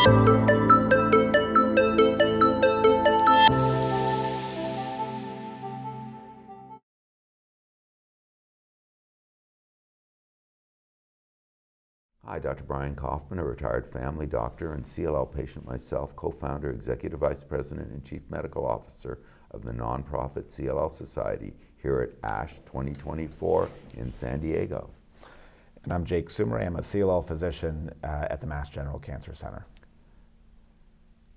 Hi, Dr. Brian Kaufman, a retired family doctor and CLL patient myself, co-founder, executive vice president, and chief medical officer of the nonprofit CLL Society here at ASH 2024 in San Diego. And I'm Jake Soumerai. I'm a CLL physician at the Mass General Cancer Center.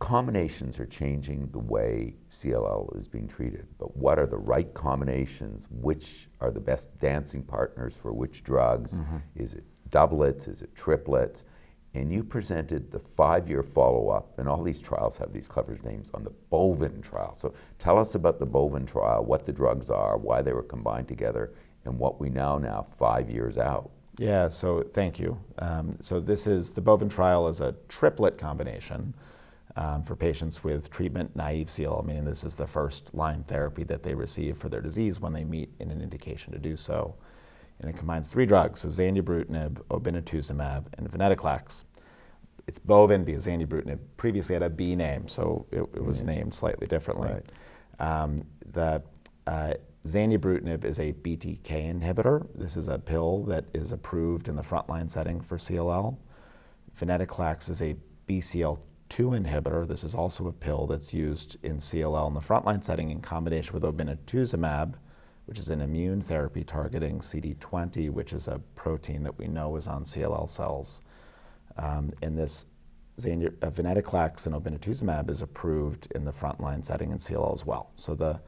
Combinations are changing the way CLL is being treated, but what are the right combinations? Which are the best dancing partners for which drugs? Is it doublets? Is it triplets? And you presented the 5-year follow-up, and all these trials have these clever names, on the Boven trial. So tell us about the Boven trial, what the drugs are, why they were combined together, and what we know 5 years out. Yeah, so thank you. So the Boven trial is a triplet combination for patients with treatment-naive CLL, meaning this is the first-line therapy that they receive for their disease when they meet in an indication to do so. And it combines 3 drugs, so Zanubrutinib, Obinutuzumab, and Venetoclax. It's Boven because Zanubrutinib previously had a B name, so it was named slightly differently. Right. Zanubrutinib is a BTK inhibitor. This is a pill that is approved in the frontline setting for CLL. Venetoclax is a BCL2 inhibitor. This is also a pill that's used in CLL in the frontline setting in combination with Obinutuzumab, which is an immune therapy targeting CD20, which is a protein that we know is on CLL cells. And this Venetoclax and Obinutuzumab is approved in the frontline setting in CLL as well. So the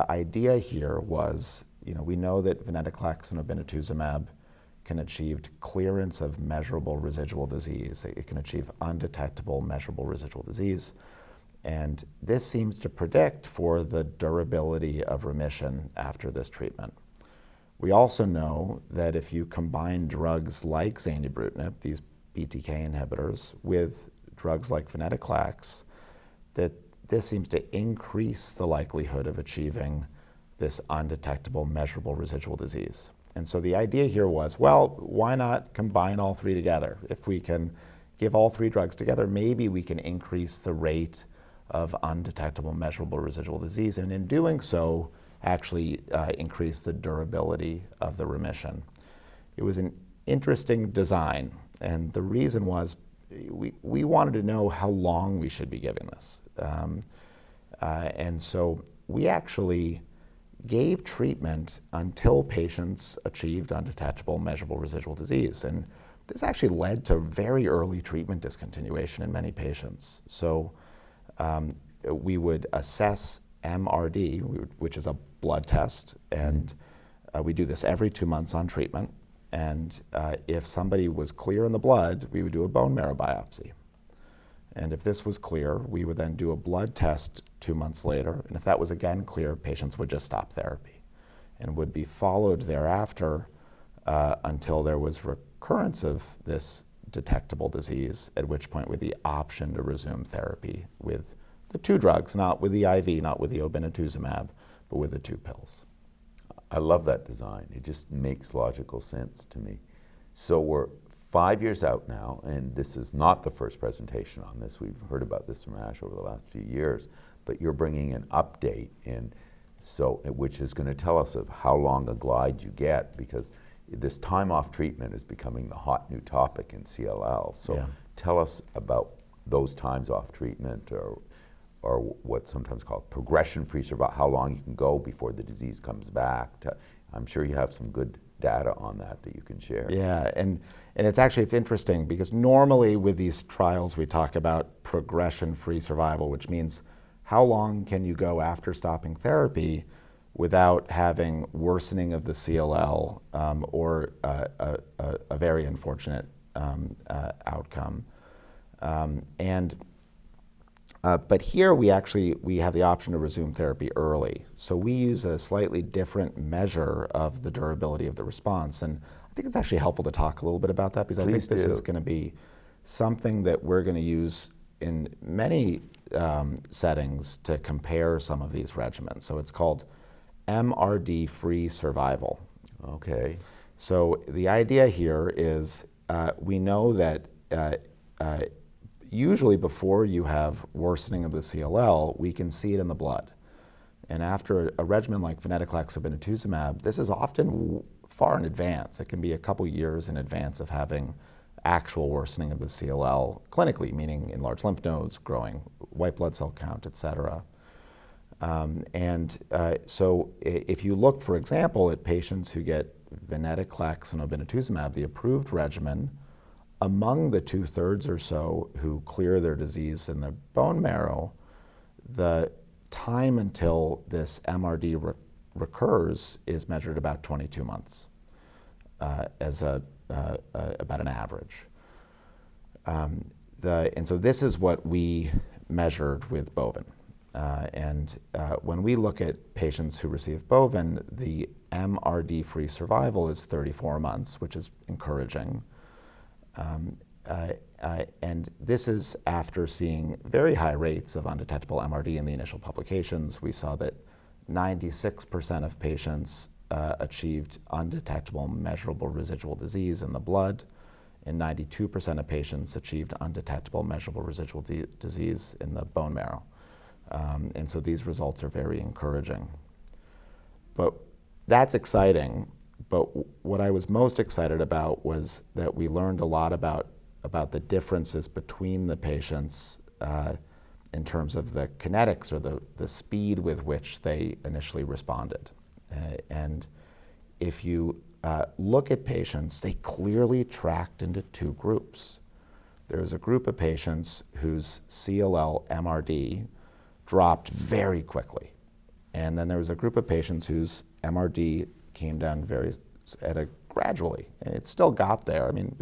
idea here was, we know that Venetoclax and Obinutuzumab can achieve clearance of measurable residual disease. It can achieve undetectable measurable residual disease. And this seems to predict for the durability of remission after this treatment. We also know that if you combine drugs like Zanubrutinib, these BTK inhibitors, with drugs like Venetoclax, that this seems to increase the likelihood of achieving this undetectable measurable residual disease. And so the idea here was, well, why not combine all 3 together? If we can give all 3 drugs together, maybe we can increase the rate of undetectable measurable residual disease, and in doing so, actually increase the durability of the remission. It was an interesting design, and the reason was we wanted to know how long we should be giving this. And so we actually gave treatment until patients achieved undetectable measurable residual disease, and this actually led to very early treatment discontinuation in many patients. So we would assess MRD, which is a blood test, and we do this every 2 months on treatment. And if somebody was clear in the blood, we would do a bone marrow biopsy. And if this was clear, we would then do a blood test 2 months later. And if that was again clear, patients would just stop therapy and would be followed thereafter until there was recurrence of this detectable disease, at which point with the option to resume therapy with the 2 drugs, not with the IV, not with the Obinutuzumab, but with the 2 pills. I love that design. It just makes logical sense to me. So we're 5 years out now, and this is not the first presentation on this. We've heard about this from ASH over the last few years, but you're bringing an update in, which is going to tell us of how long a glide you get, because this time off treatment is becoming the hot new topic in CLL. So tell us about those times off treatment, or what's sometimes called progression-free survival, how long you can go before the disease comes back. I'm sure you have some good data on that you can share. Yeah, and it's interesting because normally with these trials we talk about progression-free survival, which means how long can you go after stopping therapy without having worsening of the CLL or a very unfortunate outcome. But here we have the option to resume therapy early. So we use a slightly different measure of the durability of the response. And I think it's actually helpful to talk a little bit about that, because I think this is going to be something that we're going to use in many settings to compare some of these regimens. So it's called MRD-free survival. Okay. So the idea here is we know that usually before you have worsening of the CLL, we can see it in the blood. And after a regimen like Venetoclax or Obinutuzumab, this is often far in advance. It can be a couple years in advance of having actual worsening of the CLL clinically, meaning enlarged lymph nodes, growing white blood cell count, et cetera. So if you look, for example, at patients who get Venetoclax and Obinutuzumab, the approved regimen, among the 2/3 or so who clear their disease in the bone marrow, the time until this MRD recurs is measured about 22 months as about an average. And so this is what we measured with Boven. When we look at patients who receive Boven, the MRD-free survival is 34 months, which is encouraging. And this is after seeing very high rates of undetectable MRD in the initial publications. We saw that 96% of patients achieved undetectable measurable residual disease in the blood, and 92% of patients achieved undetectable measurable residual disease in the bone marrow. And so these results are very encouraging. But that's exciting. But what I was most excited about was that we learned a lot about the differences between the patients in terms of the kinetics or the speed with which they initially responded. And if you look at patients, they clearly tracked into two groups. There's a group of patients whose CLL MRD dropped very quickly. And then there was a group of patients whose MRD came down gradually. And it still got there. I mean,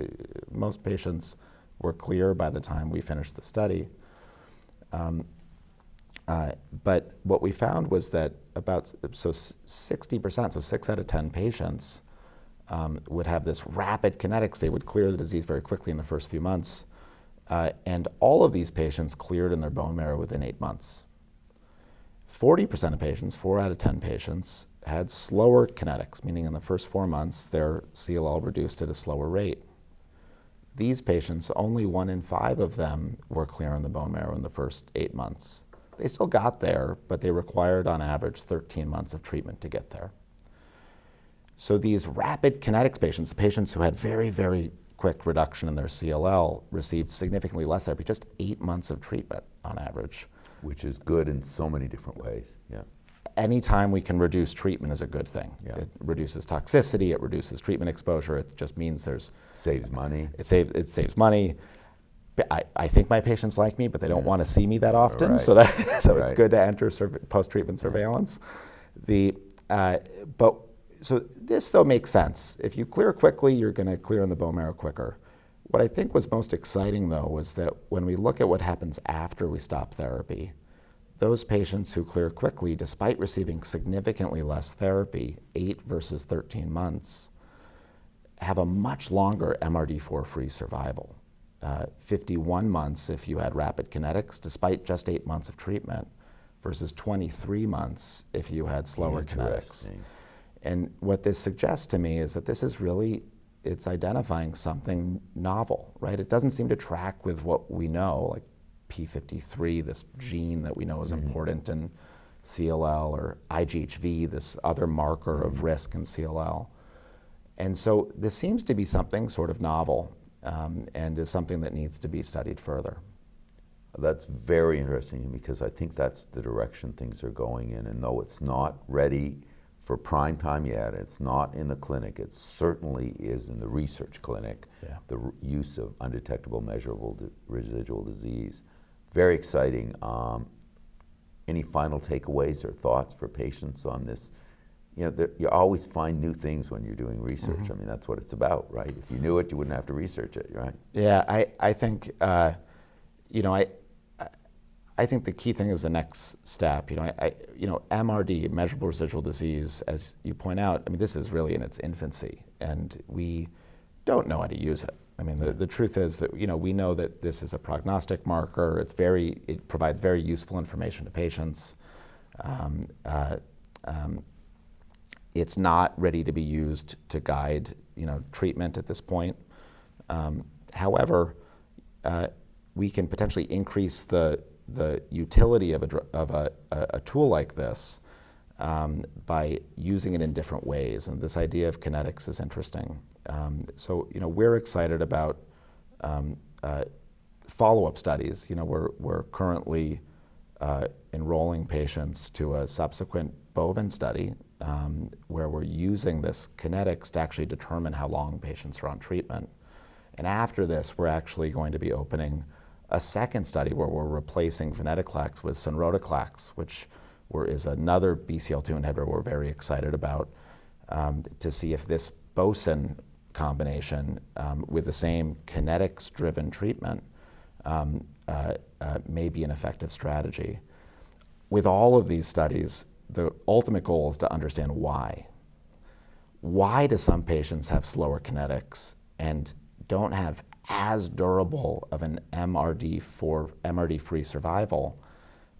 most patients were clear by the time we finished the study. But what we found was that 60%, so 6 out of 10 patients, would have this rapid kinetics. They would clear the disease very quickly in the first few months. And all of these patients cleared in their bone marrow within 8 months. 40% of patients, 4 out of 10 patients, had slower kinetics, meaning in the first 4 months, their CLL reduced at a slower rate. These patients, only 1 in 5 of them were clear in the bone marrow in the first 8 months. They still got there, but they required on average 13 months of treatment to get there. So these rapid kinetics patients, the patients who had very, very quick reduction in their CLL, received significantly less therapy, just 8 months of treatment on average. Which is good in so many different ways, yeah. Anytime we can reduce treatment is a good thing. Yeah. It reduces toxicity, it reduces treatment exposure, it just means saves money. It saves money. I think my patients like me, but they don't want to see me that often, Right. so it's good to enter post-treatment surveillance. So this though makes sense. If you clear quickly, you're going to clear in the bone marrow quicker. What I think was most exciting though was that when we look at what happens after we stop therapy, those patients who clear quickly, despite receiving significantly less therapy, 8 versus 13 months, have a much longer MRD4-free survival. 51 months if you had rapid kinetics, despite just 8 months of treatment, versus 23 months if you had slower kinetics. And what this suggests to me is that this is really, it's identifying something novel, right? It doesn't seem to track with what we know, like P53, this gene that we know is important in CLL, or IGHV, this other marker of risk in CLL. And so this seems to be something sort of novel, and is something that needs to be studied further. That's very interesting because I think that's the direction things are going in. And though it's not ready for prime time yet, it's not in the clinic, it certainly is in the research clinic, the use of undetectable measurable residual disease. Very exciting. Any final takeaways or thoughts for patients on this? You know, you always find new things when you're doing research. I mean, that's what it's about, right? If you knew it, you wouldn't have to research it, right? Yeah, I think, I think the key thing is the next step. MRD, measurable residual disease, as you point out, I mean, this is really in its infancy, and we don't know how to use it. I mean, the truth is that, we know that this is a prognostic marker. It provides very useful information to patients. It's not ready to be used to guide, treatment at this point. However, we can potentially increase the utility of a tool like this by using it in different ways. And this idea of kinetics is interesting. So we're excited about follow-up studies. We're currently enrolling patients to a subsequent Boven study where we're using this kinetics to actually determine how long patients are on treatment. And after this, we're actually going to be opening a second study where we're replacing Venetoclax with Zanubrutinib, which is another BCL2 inhibitor we're very excited about, to see if this Boven combination with the same kinetics-driven treatment may be an effective strategy. With all of these studies, the ultimate goal is to understand why. Why do some patients have slower kinetics and don't have as durable of an MRD-free survival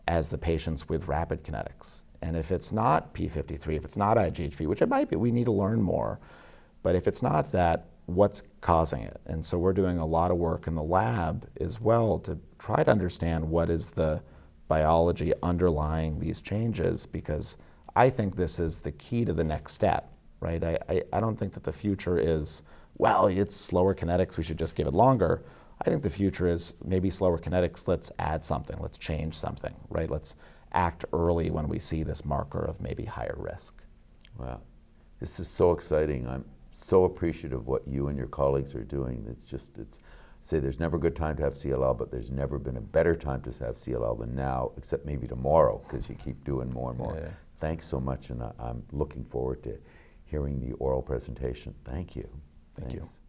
as the patients with rapid kinetics? And if it's not P53, if it's not IGHV, which it might be, we need to learn more. But if it's not that, what's causing it? And so we're doing a lot of work in the lab as well to try to understand what is the biology underlying these changes, because I think this is the key to the next step, right? I don't think that the future is, well, it's slower kinetics, we should just give it longer. I think the future is maybe slower kinetics, let's add something, let's change something, right? Let's act early when we see this marker of maybe higher risk. Wow, this is so exciting. I'm so appreciative of what you and your colleagues are doing. Say there's never a good time to have CLL, but there's never been a better time to have CLL than now, except maybe tomorrow, because you keep doing more and more. Yeah. Thanks so much, and I'm looking forward to hearing the oral presentation. Thank you. Thank you. Thanks.